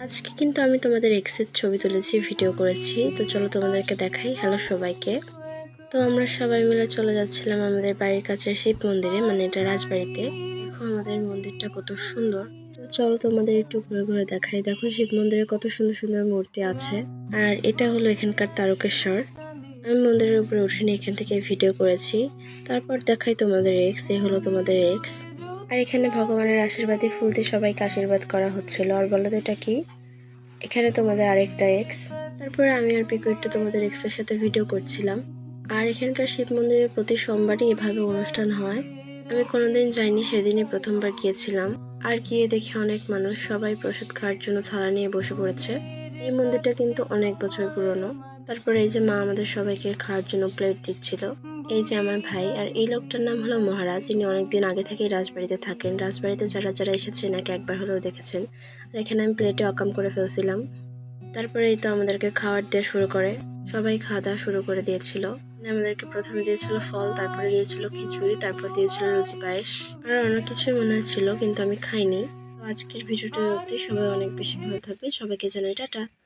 আজকে কিন্তু আমি তোমাদের এক্সের ছবি তুলেছি, ভিডিও করেছি। তো চলো তোমাদেরকে দেখাই। হ্যালো সবাইকে। তো আমরা সবাই মিলে চলে যাচ্ছিলাম আমাদের বাড়ির কাছে শিব মন্দিরে, মানে এটা রাজবাড়িতে। দেখো আমাদের মন্দিরটা কত সুন্দর। তো চলো তোমাদের একটু ঘুরে ঘুরে দেখাই। দেখো শিব মন্দিরে কত সুন্দর সুন্দর মূর্তি আছে। আর এটা হলো এখানকার তারকেশ্বর। আমি মন্দিরের উপরে উঠিনি, এখান থেকে ভিডিও করেছি। তারপর দেখাই তোমাদের এক্স। এ হলো তোমাদের এক্স। আর এখানে ভগবানের আশীর্বাদী ফুল দিয়ে সবাইকে আশীর্বাদ করা হচ্ছিল। আর বলো তো এটা কি? এখানে তোমাদের আরেকটা এক্স। তারপরে আমি আর পিকু একটু তোমাদের এক্সের সাথে ভিডিও করছিলাম। আর এখানকার শিব মন্দিরে প্রতি সোমবারই এভাবে অনুষ্ঠান হয়। আমি কোনোদিন যাইনি, সেদিনই প্রথমবার গিয়েছিলাম। আর গিয়ে দেখি অনেক মানুষ সবাই প্রসাদ খাওয়ার জন্য থালা নিয়ে বসে পড়েছে। এই মন্দিরটা কিন্তু অনেক বছর পুরনো। তারপরে এই যে মা আমাদের সবাইকে খাওয়ার জন্য প্লেট দিচ্ছিল। এই যে আমার ভাই, আর এই লোকটার নাম হলো মহারাজ। ইনি অনেকদিন আগে থেকেই রাজবাড়িতে থাকেন। রাজবাড়িতে যারা যারা এসেছেন নাকি একবার হলেও দেখেছেন। আর এখানে আমি প্লেটে অকাম করে ফেলছিলাম। তারপরে এই তো আমাদেরকে খাবার দেওয়া শুরু করে। সবাই খাওয়া দাওয়া শুরু করে দিয়েছিল। আমাদেরকে প্রথমে দিয়েছিল ফল, তারপরে দিয়েছিল খিচুড়ি, তারপর দিয়েছিল লুচি পায়েস। আর অনেক কিছুই মনে হচ্ছিল, কিন্তু আমি খাইনি। তো আজকের ভিডিওটা অবধি। সবাই অনেক বেশি ভালো থাকবে। সবাইকে জানাই টাটা।